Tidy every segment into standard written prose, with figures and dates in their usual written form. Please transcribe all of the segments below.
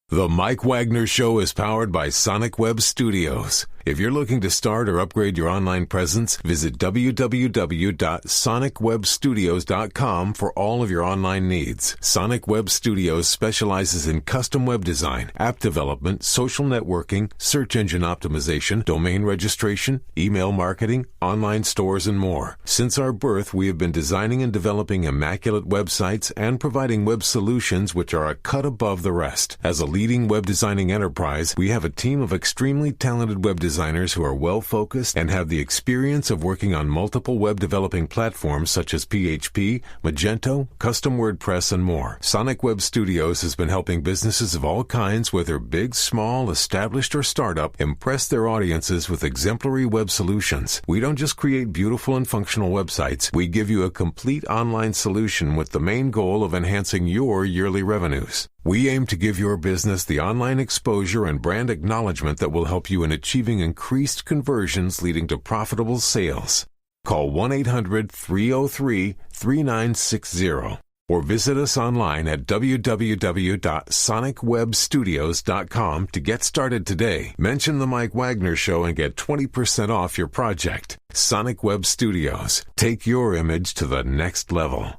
The Mike Wagner Show is powered by Sonic Web Studios. If you're looking to start or upgrade your online presence, visit www.sonicwebstudios.com for all of your online needs. Sonic Web Studios specializes in custom web design, app development, social networking, search engine optimization, domain registration, email marketing, online stores, and more. Since our birth, we have been designing and developing immaculate websites and providing web solutions which are a cut above the rest. As a leading web designing enterprise, we have a team of extremely talented web designers who are well-focused and have the experience of working on multiple web developing platforms such as PHP, Magento, custom WordPress, and more. Sonic Web Studios has been helping businesses of all kinds, whether big, small, established, or startup, impress their audiences with exemplary web solutions. We don't just create beautiful and functional websites. We give you a complete online solution with the main goal of enhancing your yearly revenues. We aim to give your business the online exposure and brand acknowledgement that will help you in achieving increased conversions leading to profitable sales. Call 1-800-303-3960 or visit us online at www.sonicwebstudios.com to get started today. Mention the Mike Wagner Show and get 20% off your project. Sonic Web Studios. Take your image to the next level.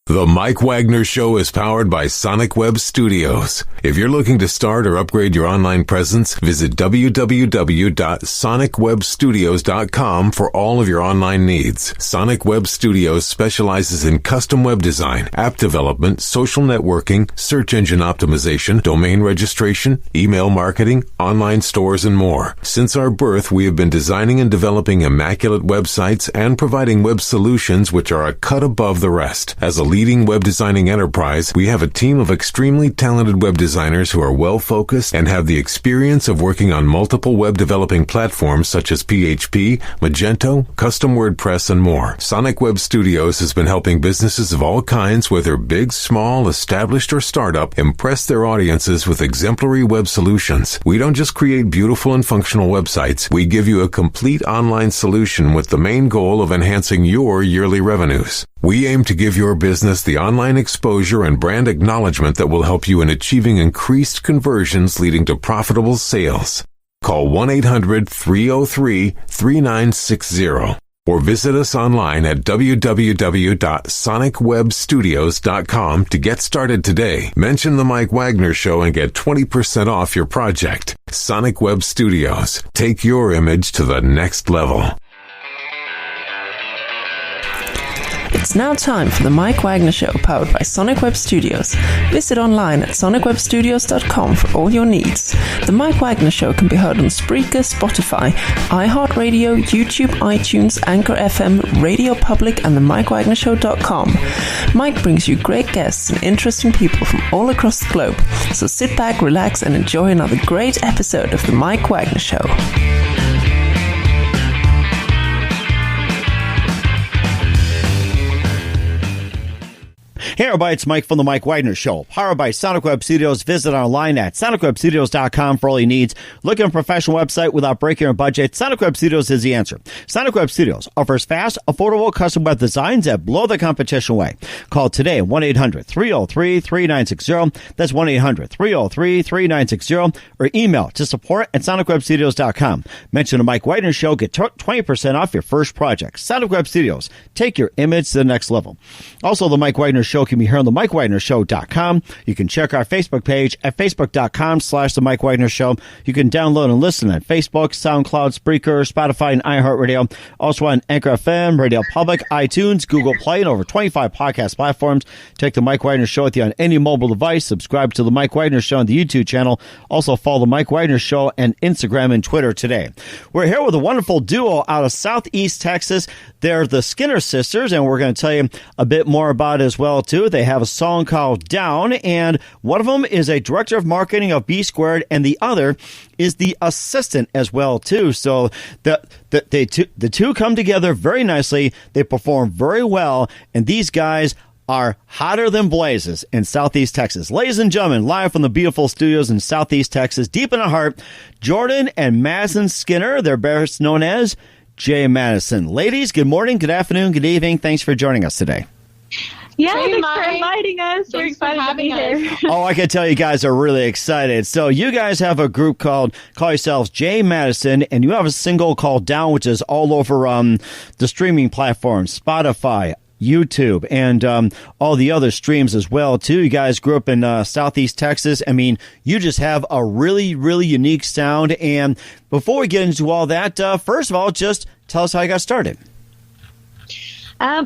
The Mike Wagner Show is powered by Sonic Web Studios. If you're looking to start or upgrade your online presence, visit www.sonicwebstudios.com for all of your online needs. Sonic Web Studios specializes in custom web design, app development, social networking, search engine optimization, domain registration, email marketing, online stores, and more. Since our birth, we have been designing and developing immaculate websites and providing web solutions which are a cut above the rest. As a leading web designing enterprise, we have a team of extremely talented web designers who are well-focused and have the experience of working on multiple web developing platforms such as PHP, Magento, custom WordPress, and more. Sonic Web Studios has been helping businesses of all kinds, whether big, small, established, or startup, impress their audiences with exemplary web solutions. We don't just create beautiful and functional websites. We give you a complete online solution with the main goal of enhancing your yearly revenues. We aim to give your business the online exposure and brand acknowledgement that will help you in achieving increased conversions leading to profitable sales. Call 1-800-303-3960 or visit us online at www.sonicwebstudios.com to get started today. Mention the Mike Wagner Show and get 20% off your project. Sonic Web Studios. Take your image to the next level. It's now time for the Mike Wagner Show, powered by Sonic Web Studios. Visit online at sonicwebstudios.com for all your needs. The Mike Wagner Show can be heard on Spreaker, Spotify, iHeartRadio, YouTube, iTunes, Anchor FM, Radio Public, and the MikeWagnerShow.com. Mike brings you great guests and interesting people from all across the globe. So sit back, relax, and enjoy another great episode of the Mike Wagner Show. Hey everybody, it's Mike from the Mike Wagner Show, powered by Sonic Web Studios. Visit online at sonicwebstudios.com for all your needs. Looking for a professional website without breaking your budget? Sonic Web Studios is the answer. Sonic Web Studios offers fast, affordable custom web designs that blow the competition away. Call today 1-800-303-3960. That's 1-800-303-3960. Or email to support@sonicwebstudios.com. Mention the Mike Wagner Show, get 20% off your first project. Sonic Web Studios. Take your image to the next level. Also, the Mike Wagner Show can be heard on the MikeWagnerShow.com. You can check our Facebook page at facebook.com/The Mike Wagner Show. You can download and listen at Facebook, SoundCloud, Spreaker, Spotify, and iHeartRadio. Also on Anchor FM, Radio Public, iTunes, Google Play, and over 25 podcast platforms. Take the Mike Wagner Show with you on any mobile device. Subscribe to the Mike Wagner Show on the YouTube channel. Also follow the Mike Wagner Show on Instagram and Twitter today. We're here with a wonderful duo out of Southeast Texas. They're the Skinner Sisters, and we're going to tell you a bit more about it as well, too. They have a song called Down, and one of them is a director of marketing of B Squared, and the other is the assistant as well, too. So the two come together very nicely. They perform very well, and these guys are hotter than blazes in Southeast Texas. Ladies and gentlemen, live from the beautiful studios in Southeast Texas, deep in the heart, Jordan and Madison Skinner. They're best known as Jaye Madison. Ladies, good morning, good afternoon, good evening. Thanks for joining us today. Yeah, Hey, thanks Mike. for inviting us. We're Thanks for excited to be having here. us. Oh, I can tell you guys are really excited. So you guys have a group call yourselves Jaye Madison, and you have a single called Down, which is all over the streaming platforms, Spotify, YouTube, and all the other streams as well, too. You guys grew up in Southeast Texas. I mean, you just have a really, really unique sound. And before we get into all that, first of all, just tell us how you got started.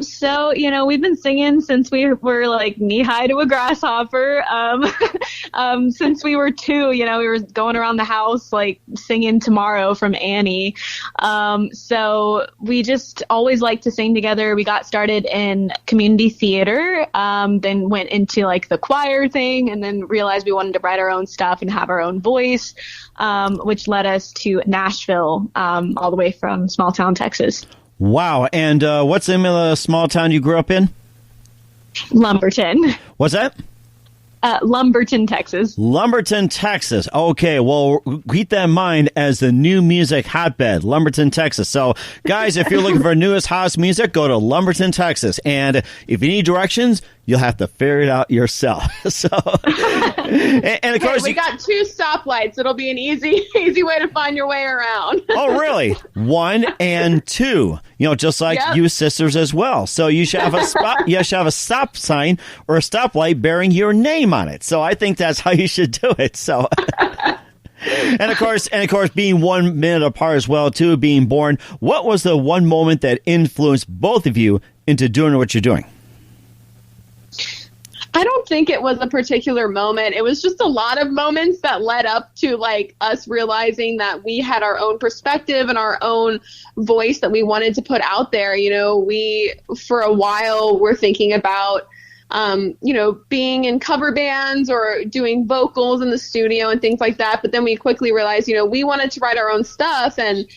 So, we've been singing since we were like knee high to a grasshopper. Since we were 2, we were going around the house, like singing Tomorrow from Annie. So we just always liked to sing together. We got started in community theater, then went into like the choir thing, and then realized we wanted to write our own stuff and have our own voice, which led us to Nashville, all the way from small town Texas. Wow. And what's the name of the small town you grew up in? Lumberton. What's that? Lumberton, Texas. Lumberton, Texas. Okay, well, keep that in mind as the new music hotbed, Lumberton, Texas. So, guys, if you're looking for newest, hottest music, go to Lumberton, Texas. And if you need directions, you'll have to figure it out yourself. So, and of course, we got 2 stoplights. It'll be an easy way to find your way around. Oh, really? 1 and 2. Just like you sisters as well. So you should have a spot. You should have a stop sign or a stoplight bearing your name on it. So I think that's how you should do it. So, and of course, being 1 minute apart as well, too, being born. What was the one moment that influenced both of you into doing what you're doing? I don't think it was a particular moment. It was just a lot of moments that led up to like us realizing that we had our own perspective and our own voice that we wanted to put out there. We, for a while, were thinking about, being in cover bands or doing vocals in the studio and things like that. But then we quickly realized, we wanted to write our own stuff. And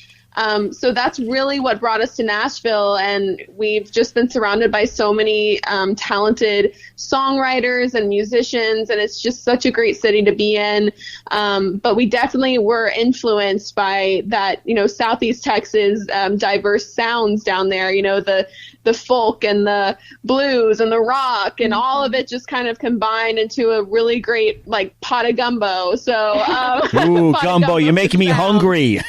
so that's really what brought us to Nashville, and we've just been surrounded by so many talented songwriters and musicians, and it's just such a great city to be in. But we definitely were influenced by that, Southeast Texas diverse sounds down there, the folk and the blues and the rock and all of it just kind of combined into a really great like pot of gumbo. So ooh, gumbo, you're making me hungry.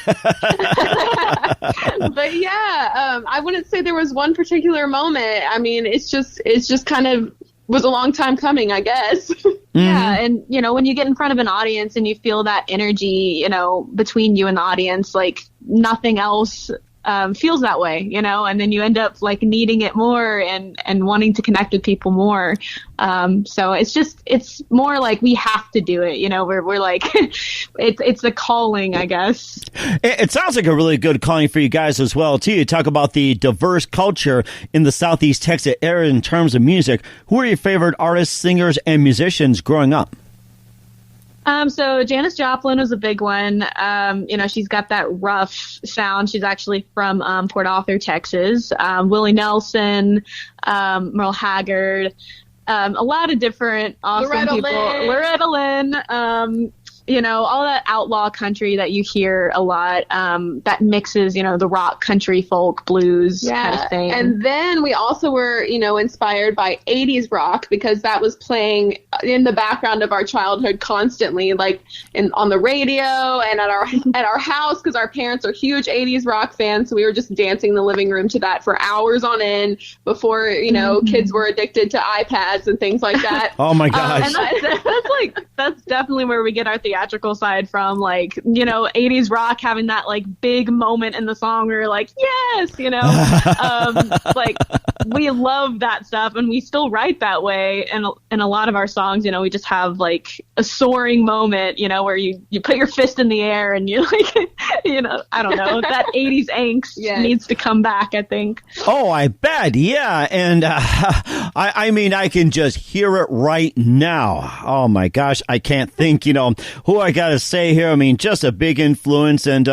But yeah, I wouldn't say there was one particular moment. I mean, it's just kind of was a long time coming, I guess. Mm-hmm. Yeah, and when you get in front of an audience and you feel that energy, between you and the audience, like nothing else feels that way, and then you end up like needing it more and wanting to connect with people more. So it's more like we have to do it, we're like, it's a calling, I guess. It sounds like a really good calling for you guys as well, too. You talk about the diverse culture in the Southeast Texas area in terms of music. Who are your favorite artists, singers, and musicians growing up? So Janis Joplin was a big one. She's got that rough sound. She's actually from Port Arthur, Texas. Willie Nelson, Merle Haggard, a lot of different awesome Loretta people. Lynn. Loretta Lynn. All that outlaw country that you hear a lot, that mixes, the rock, country, folk, blues kind of thing. And then we also were, inspired by 80s rock because that was playing in the background of our childhood constantly, like on the radio and at our house, because our parents are huge 80s rock fans. So we were just dancing in the living room to that for hours on end before, kids were addicted to iPads and things like that. Oh my gosh. And that's definitely where we get our theatrical side from, like 80s rock having that like big moment in the song where you're like, yes, like we love that stuff, and we still write that way. And in a lot of our songs, we just have like a soaring moment, where you put your fist in the air and you like, I don't know, that 80s angst needs to come back, I think. Oh, I bet. Yeah. And I mean, I can just hear it right now. Oh my gosh. I can't think, who I got to say here, I mean, just a big influence. And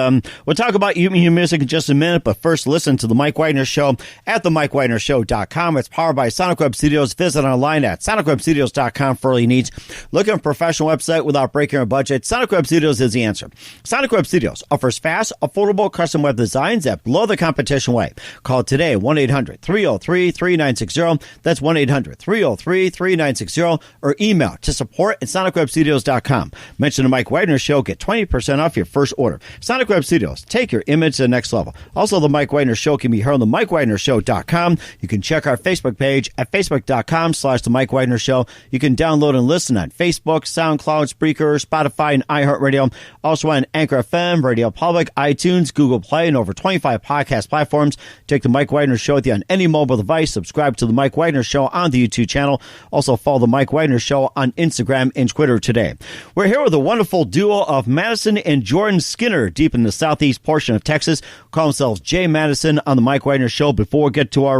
we'll talk about your music in just a minute. But first, listen to The Mike Wagner Show at themikewagnershow.com. It's powered by Sonic Web Studios. Visit online at sonicwebstudios.com for all your needs. Looking for a professional website without breaking your budget? Sonic Web Studios is the answer. Sonic Web Studios offers fast, affordable custom web designs that blow the competition away. Call today, 1-800-303-3960. That's 1-800-303-3960. Or email to support@sonicwebstudios.com. Mention the Mike Wagner Show. Get 20% off your first order. Sonic Web Studios. Take your image to the next level. Also, the Mike Wagner Show can be heard on the MikeWagnerShow.com. You can check our Facebook page at Facebook.com/The Mike Wagner Show. You can download and listen on Facebook, SoundCloud, Spreaker, Spotify, and iHeartRadio. Also on Anchor FM, Radio Public, iTunes, Google Play, and over 25 podcast platforms. Take the Mike Wagner Show with you on any mobile device. Subscribe to the Mike Wagner Show on the YouTube channel. Also follow the Mike Wagner Show on Instagram and Twitter today. We're here with a wonderful duo of Madison and Jordan Skinner deep in the southeast portion of Texas. Call themselves Jaye Madison on the Mike Wagner Show. Before we get to our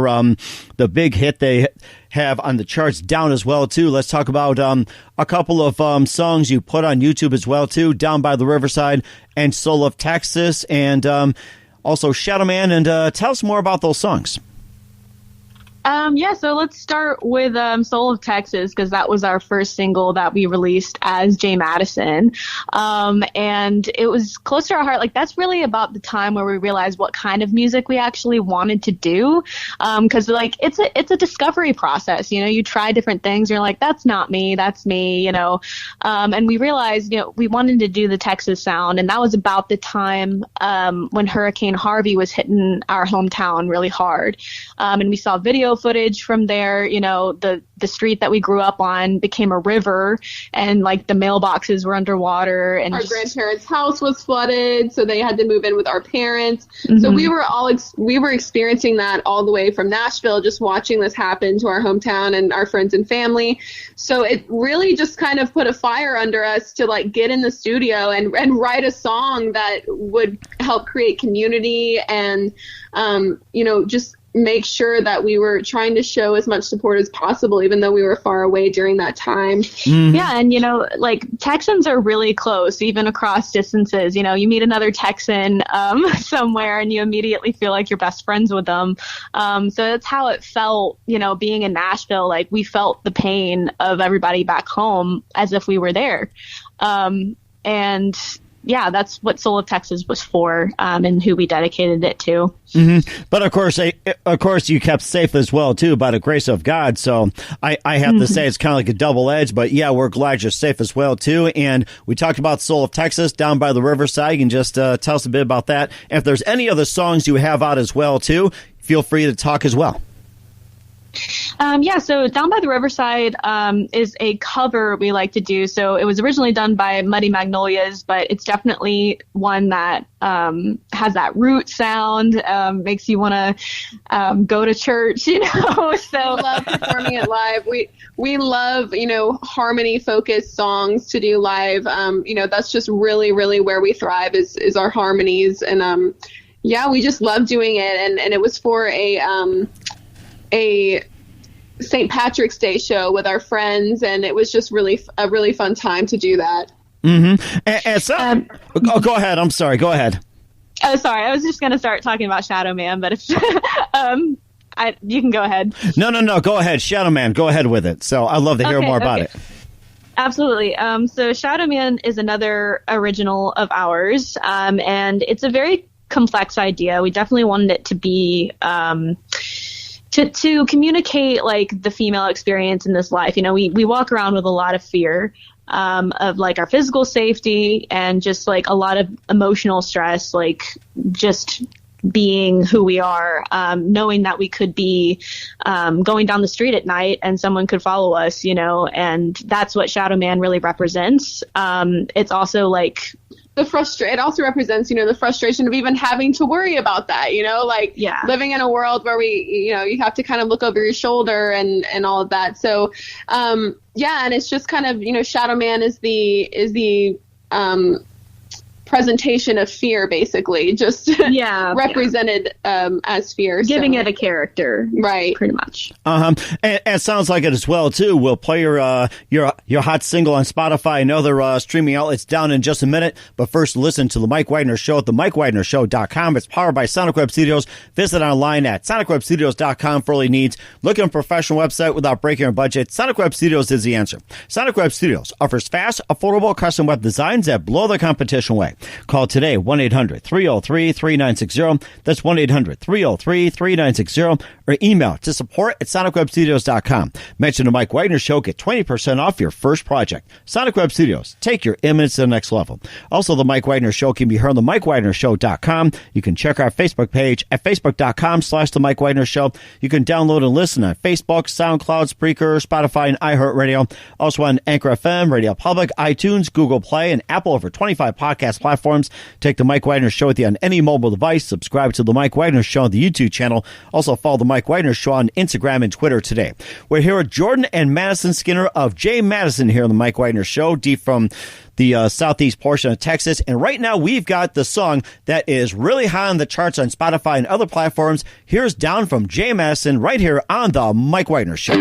the big hit they have on the charts down as well too, let's talk about a couple of songs you put on YouTube as well too, Down by the Riverside and Soul of Texas, and also Shadow Man. And tell us more about those songs. Yeah, so let's start with Soul of Texas, because that was our first single that we released as Jaye Madison. And it was close to our heart. Like, that's really about the time where we realized what kind of music we actually wanted to do. Because like it's a discovery process. You know, you try different things. You're like, that's not me. That's me. You know, and we realized, you know, we wanted to do the Texas sound, and that was about the time when Hurricane Harvey was hitting our hometown really hard. And we saw video footage from there. You know, the street that we grew up on became a river, and like the mailboxes were underwater, and our grandparents' house was flooded, so they had to move in with our parents. Mm-hmm. So we were experiencing that all the way from Nashville, just watching this happen to our hometown and our friends and family. So it really just kind of put a fire under us to like get in the studio and write a song that would help create community and you know, just make sure that we were trying to show as much support as possible, even though we were far away during that time. Mm-hmm. Yeah. And, you know, like Texans are really close, even across distances. You know, you meet another Texan somewhere and you immediately feel like you're best friends with them. So that's how it felt, you know, being in Nashville. Like, we felt the pain of everybody back home as if we were there. And yeah, that's what Soul of Texas was for, and who we dedicated it to. Mm-hmm. But of course, you kept safe as well too, by the grace of God. So I have to say it's kind of like a double edge. But yeah, we're glad you're safe as well too. And we talked about Soul of Texas, Down by the Riverside. You can just tell us a bit about that. And if there's any other songs you have out as well too, feel free to talk as well. Yeah, so Down by the Riverside is a cover we like to do. So it was originally done by Muddy Magnolias, but it's definitely one that has that root sound, makes you want to go to church, you know. So we love performing it live. We love, you know, harmony-focused songs to do live. You know, that's just really, really where we thrive is our harmonies. And yeah, we just love doing it. And it was for a St. Patrick's Day show with our friends, and it was just a really fun time to do that. Mm-hmm. And so, go ahead. I'm sorry. Go ahead. Oh, sorry. I was just going to start talking about Shadow Man, but if you can go ahead. No. Go ahead, Shadow Man. Go ahead with it. So I'd love to hear more about it. Absolutely. So Shadow Man is another original of ours, and it's a very complex idea. We definitely wanted it to be to communicate like the female experience in this life. You know, we walk around with a lot of fear of like our physical safety and just like a lot of emotional stress, like just being who we are, knowing that we could be going down the street at night and someone could follow us, you know, and that's what Shadow Man really represents. It's also like it also represents, you know, the frustration of even having to worry about that, you know, like living in a world where you have to kind of look over your shoulder and all of that. So, yeah. And it's just kind of, you know, Shadow Man is the presentation of fear, basically, just represented as fear. Giving it a character. Right. Pretty much. And it sounds like it as well, too. We'll play your hot single on Spotify and other streaming outlets down in just a minute. But first, listen to The Mike Wagner Show at themikewagnershow.com. It's powered by Sonic Web Studios. Visit online at sonicwebstudios.com for all your needs. Looking for a professional website without breaking your budget? Sonic Web Studios is the answer. Sonic Web Studios offers fast, affordable custom web designs that blow the competition away. Call today, 1-800-303-3960. That's 1-800-303-3960. Or email to support@sonicwebstudios.com. Mention the Mike Wagner Show. Get 20% off your first project. Sonic Web Studios. Take your image to the next level. Also, the Mike Wagner Show can be heard on the MikeWagnerShow.com. You can check our Facebook page at Facebook.com/The Mike Wagner Show. You can download and listen on Facebook, SoundCloud, Spreaker, Spotify, and iHeartRadio. Also on Anchor FM, Radio Public, iTunes, Google Play, and Apple, over 25 podcast platforms. Take the Mike Wagner Show with you on any mobile device. Subscribe to the Mike Wagner Show on the YouTube channel. Also follow the Mike Wagner Show on Instagram and Twitter today. We're here with Jordan and Madison Skinner of Jaye Madison here on the Mike Wagner Show, deep from the southeast portion of Texas. And right now we've got the song that is really high on the charts on Spotify and other platforms. Here's Down from Jaye Madison right here on the Mike Wagner Show.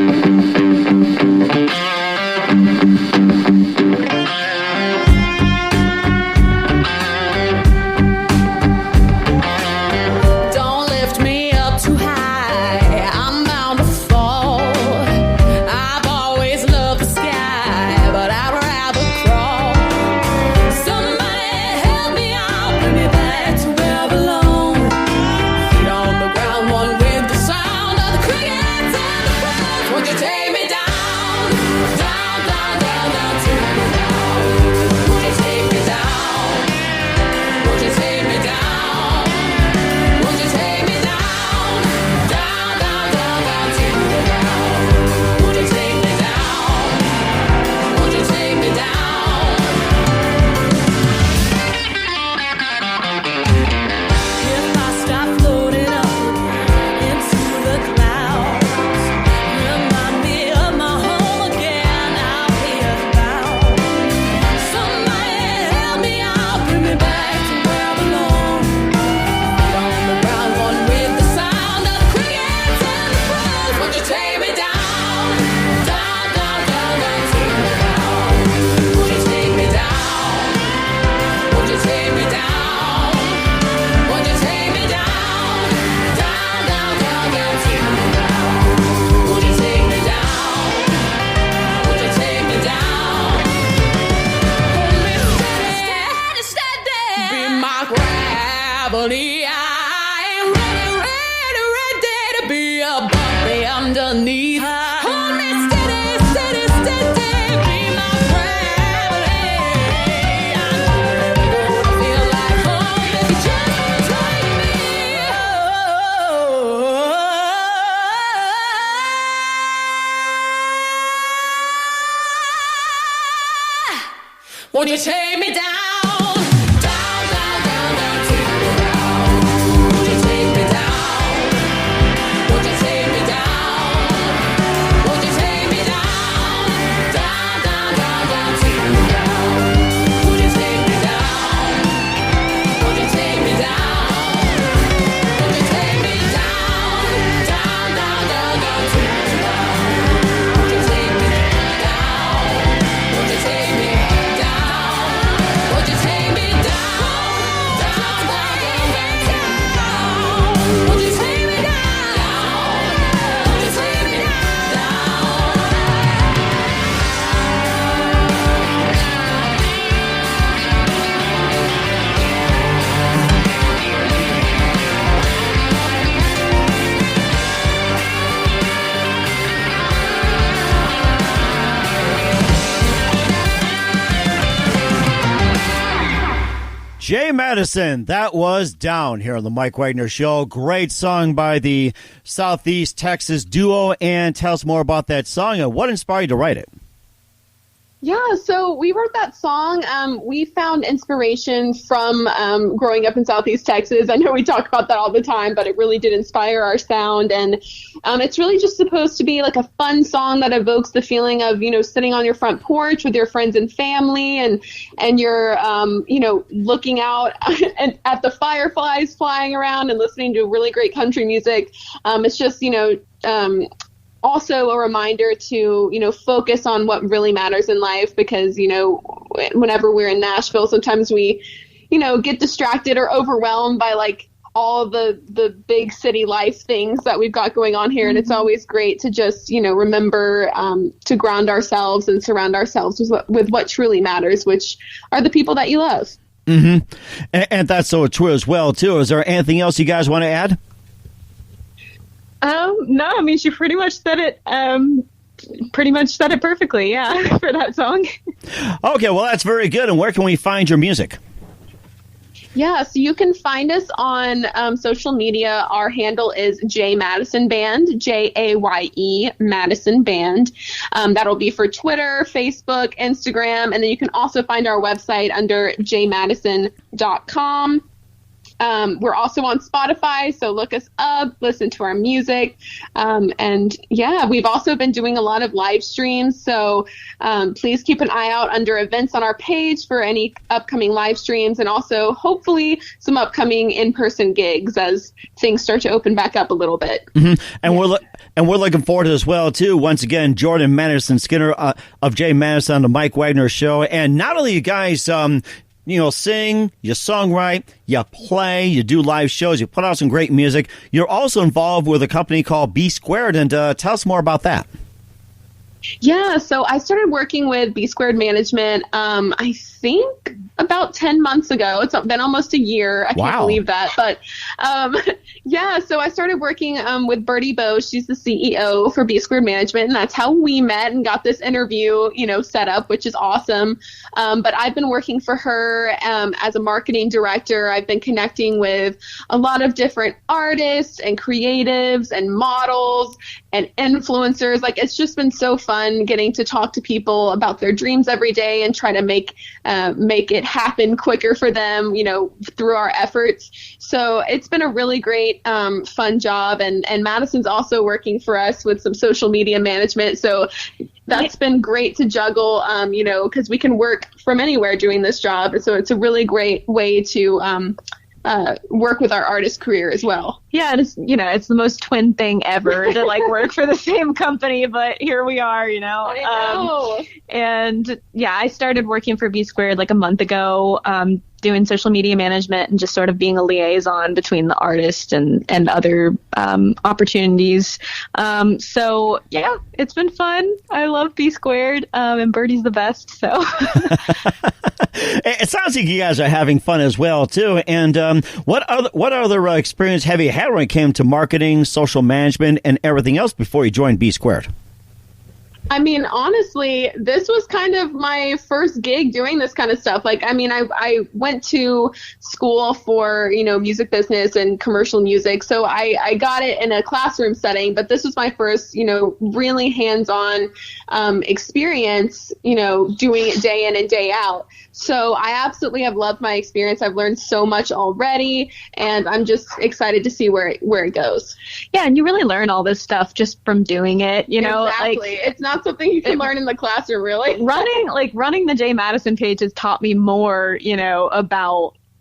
Won't you take me down? Jaye Madison, that was Down here on the Mike Wagner Show. Great song by the Southeast Texas duo. And tell us more about that song and what inspired you to write it. Yeah, so we wrote that song. We found inspiration from growing up in Southeast Texas. I know we talk about that all the time, but it really did inspire our sound. And it's really just supposed to be like a fun song that evokes the feeling of, sitting on your front porch with your friends and family, and you're, looking out at the fireflies flying around and listening to really great country music. It's just, also a reminder to, focus on what really matters in life, because, whenever we're in Nashville, sometimes we, get distracted or overwhelmed by like all the big city life things that we've got going on here. Mm-hmm. And it's always great to just, remember to ground ourselves and surround ourselves with what truly matters, which are the people that you love. Mm-hmm. And that's so true as well, too. Is there anything else you guys want to add? No, I mean, she pretty much said it perfectly, yeah, for that song. Okay, well, that's very good. And where can we find your music? Yeah, so you can find us on social media. Our handle is Jaye Madison Band, Jaye Madison Band. That'll be for Twitter, Facebook, Instagram, and then you can also find our website under jaymadison.com. We're also on Spotify, so look us up, listen to our music. And yeah, we've also been doing a lot of live streams. So please keep an eye out under events on our page for any upcoming live streams, and also hopefully some upcoming in-person gigs as things start to open back up a little bit. Mm-hmm. And we're looking forward to it as well, too. Once again, Jordan Madison Skinner of Jaye Madison on the Mike Wagner Show. And not only you guys sing, you songwrite, you play, you do live shows, you put out some great music. You're also involved with a company called B Squared, and tell us more about that. Yeah, so I started working with B Squared Management, I think about 10 months ago. It's been almost a year. I can't believe that. But yeah, so I started working with Bertie Bowe. She's the CEO for B Squared Management, and that's how we met and got this interview, set up, which is awesome. But I've been working for her as a marketing director. I've been connecting with a lot of different artists and creatives and models and influencers. Like, it's just been so fun getting to talk to people about their dreams every day and try to make it happen quicker for them, through our efforts. So it's been a really great, fun job. And Madison's also working for us with some social media management. So that's been great to juggle, because we can work from anywhere doing this job. So it's a really great way to work with our artist career as well. Yeah, it's it's the most twin thing ever to like work for the same company, but here we are, I know. And yeah, I started working for B Squared like a month ago, doing social media management and just sort of being a liaison between the artist and other opportunities. So yeah, it's been fun. I love B Squared, and Bertie's the best. So it sounds like you guys are having fun as well too. And what other experience have you had when it came to marketing, social management, and everything else before you joined B Squared? I mean, honestly, this was kind of my first gig doing this kind of stuff. Like, I mean, I went to school for, music business and commercial music. So I got it in a classroom setting, but this was my first, really hands-on experience, doing it day in and day out. So I absolutely have loved my experience. I've learned so much already, and I'm just excited to see where it goes. Yeah, and you really learn all this stuff just from doing it, Exactly. Like, it's not something you can learn in the classroom, really. Running the Jaye Madison page has taught me more,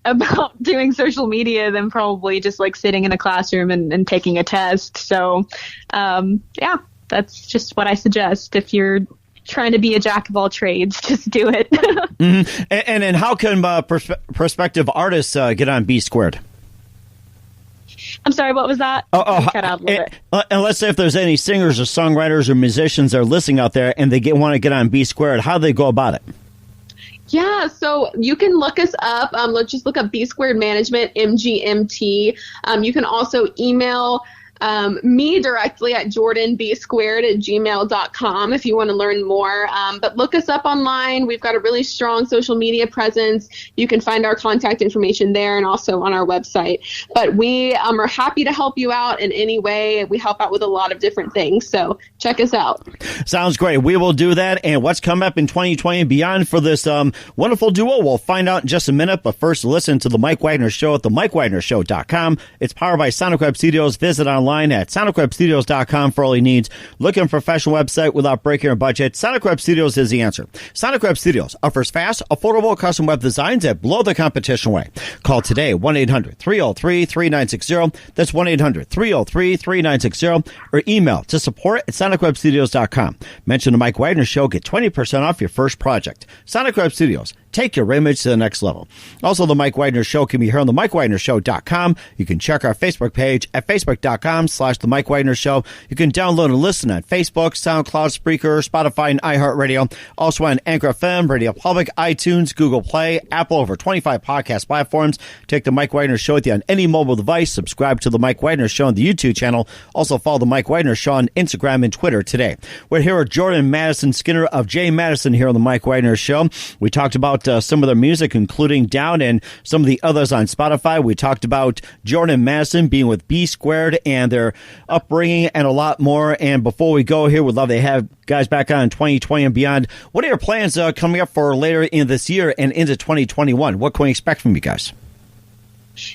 about doing social media than probably just like sitting in a classroom and taking a test. So, yeah, that's just what I suggest. If you're trying to be a jack of all trades, just do it. Mm-hmm. And how can prospective artists get on B Squared? I'm sorry, what was that? Cut out a little bit. And let's say if there's any singers or songwriters or musicians that are listening out there and they want to get on B Squared, how do they go about it? Yeah, so you can look us up. Let's just look up B Squared Management, MGMT. You can also email me directly at jordanb2 at gmail.com if you want to learn more. But look us up online. We've got a really strong social media presence. You can find our contact information there and also on our website. But we are happy to help you out in any way. We help out with a lot of different things. So check us out. Sounds great. We will do that. And what's coming up in 2020 and beyond for this wonderful duo, we'll find out in just a minute. But first, listen to The Mike Wagner Show at themikewagnershow.com. It's powered by Sonic Web Studios. Visit online at sonicwebstudios.com for all your needs. Looking for a professional website without breaking your budget? Sonic Web Studios is the answer. Sonic Web Studios offers fast, affordable custom web designs that blow the competition away. Call today, 1-800-303-3960. That's 1-800-303-3960. Or email to support at sonicwebstudios.com. Mention the Mike Wagner Show. Get 20% off your first project. Sonic Web Studios. Take your image to the next level. Also, the Mike Wagner Show can be heard on the MikeWagnerShow.com. You can check our Facebook page at Facebook.com/The Mike Wagner Show. You can download and listen on Facebook, SoundCloud, Spreaker, Spotify, and iHeartRadio. Also on Anchor FM, Radio Public, iTunes, Google Play, Apple, over 25 podcast platforms. Take the Mike Wagner Show with you on any mobile device. Subscribe to the Mike Wagner Show on the YouTube channel. Also follow the Mike Wagner Show on Instagram and Twitter today. We're here with Jordan Madison Skinner of Jaye Madison here on the Mike Wagner Show. We talked about some of their music, including Down and some of the others on Spotify. We talked about Jordan Madison being with B2 and their upbringing and a lot more. And before we go here, we'd love to have guys back on in 2020 and beyond. What are your plans coming up for later in this year and into 2021? What can we expect from you guys?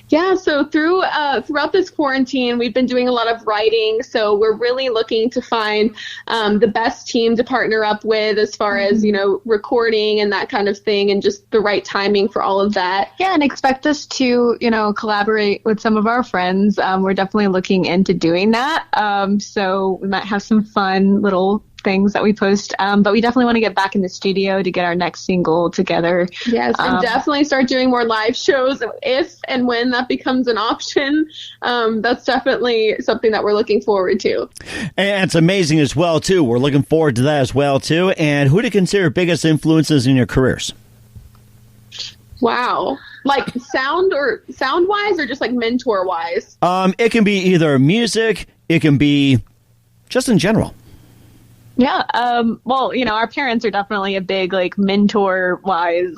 Yeah, so throughout this quarantine, we've been doing a lot of writing. So we're really looking to find the best team to partner up with as far as, recording and that kind of thing, and just the right timing for all of that. Yeah, and expect us to, collaborate with some of our friends. We're definitely looking into doing that. So we might have some fun little things that we post, but we definitely want to get back in the studio to get our next single together. Yes, and definitely start doing more live shows if and when that becomes an option. That's definitely something that we're looking forward to. And it's amazing as well too. We're looking forward to that as well too. And who do you consider biggest influences in your careers? Wow. Like sound wise or just like mentor wise? It can be either music, it can be just in general. Yeah. Well, our parents are definitely a big, mentor-wise,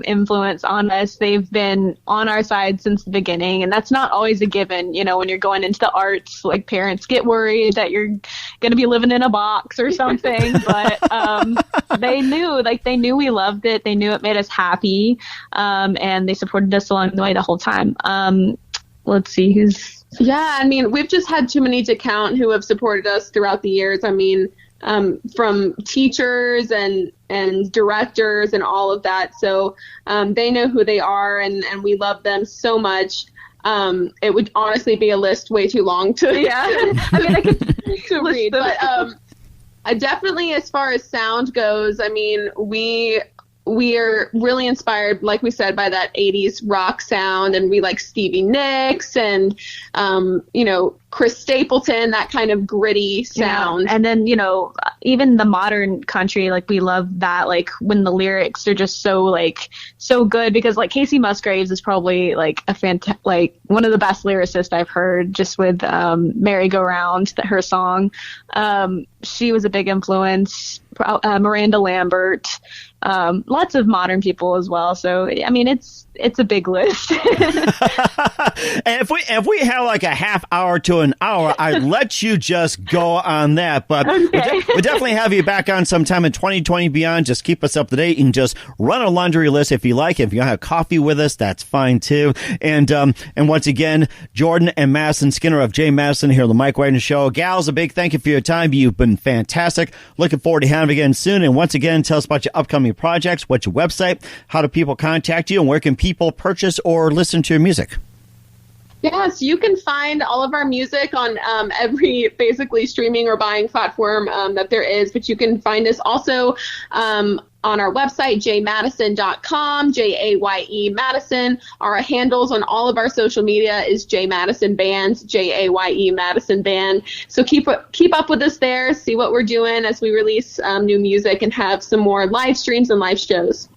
influence on us. They've been on our side since the beginning, and that's not always a given. When you're going into the arts, parents get worried that you're going to be living in a box or something, but they knew we loved it. They knew it made us happy, and they supported us along the way the whole time. Let's see who's... Yeah, we've just had too many to count who have supported us throughout the years. From teachers and directors and all of that. So they know who they are, and we love them so much. It would honestly be a list way too long to I could to read. But definitely as far as sound goes, we are really inspired, like we said, by that 80s rock sound, and we like Stevie Nicks and, Chris Stapleton, that kind of gritty sound. Yeah. And then, even the modern country, we love that, when the lyrics are just so good, because Casey Musgraves is probably one of the best lyricists I've heard, just with Merry-Go-Round, her song. She was a big influence. Miranda Lambert, lots of modern people as well. So, it's a big list. And if we have a half hour to an hour, I'd let you just go on that. But okay. we'll definitely have you back on sometime in 2020 beyond. Just keep us up to date and just run a laundry list if you like. If you have coffee with us, that's fine too. And once again, Jordan and Madison Skinner of Jaye Madison here on the Mike Wagner Show. Gals, a big thank you for your time. You've been fantastic. Looking forward to having you again soon. And once again, tell us about your upcoming projects. What's your website? How do people contact you? And where can people purchase or listen to your music? Yes, you can find all of our music on every basically streaming or buying platform that there is, but you can find us also on our website, jaymadison.com, Jaye Madison. Our handles on all of our social media is Jaye Madison Band, Jaye Madison Band. So keep up with us there, see what we're doing as we release new music and have some more live streams and live shows.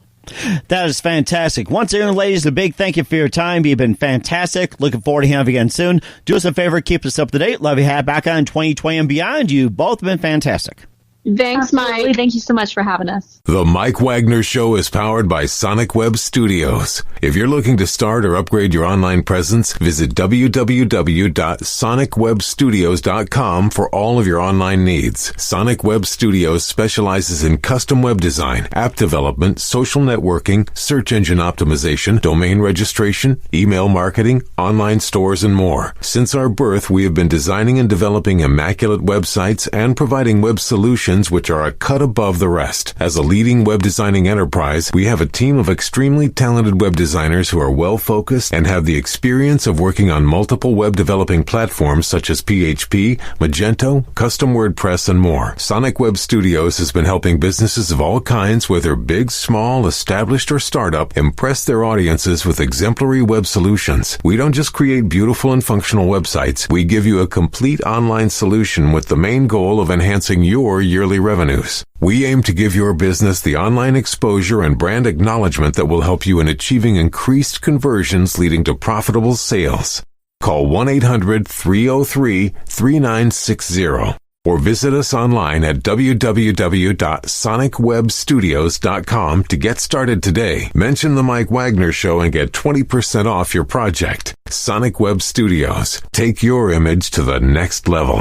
That is fantastic. Once again, ladies, a big thank you for your time. You've been fantastic. Looking forward to having you again soon. Do us a favor, keep us up to date. Love you back on 2020 and beyond. You've both been fantastic. Thanks, Absolutely. Mike. Thank you so much for having us. The Mike Wagner Show is powered by Sonic Web Studios. If you're looking to start or upgrade your online presence, visit www.sonicwebstudios.com for all of your online needs. Sonic Web Studios specializes in custom web design, app development, social networking, search engine optimization, domain registration, email marketing, online stores, and more. Since our birth, we have been designing and developing immaculate websites and providing web solutions which are a cut above the rest. As a leading web designing enterprise, we have a team of extremely talented web designers who are well-focused and have the experience of working on multiple web developing platforms such as PHP, Magento, custom WordPress, and more. Sonic Web Studios has been helping businesses of all kinds, whether big, small, established, or startup, impress their audiences with exemplary web solutions. We don't just create beautiful and functional websites. We give you a complete online solution with the main goal of enhancing your yearly revenues. We aim to give your business the online exposure and brand acknowledgement that will help you in achieving increased conversions leading to profitable sales. Call 1-800-303-3960 or visit us online at www.sonicwebstudios.com to get started today. Mention the Mike Wagner Show and get 20% off your project. Sonic Web Studios. Take your image to the next level.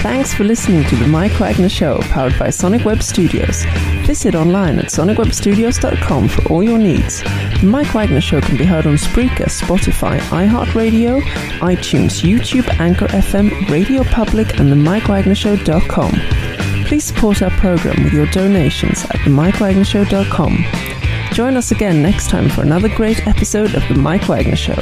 Thanks for listening to the Mike Wagner Show, powered by Sonic Web Studios. Visit online at sonicwebstudios.com for all your needs. The Mike Wagner Show can be heard on Spreaker, Spotify, iHeartRadio, iTunes, YouTube, Anchor FM, Radio Public, and themikewagnershow.com. Please support our program with your donations at themikewagnershow.com. Join us again next time for another great episode of The Mike Wagner Show.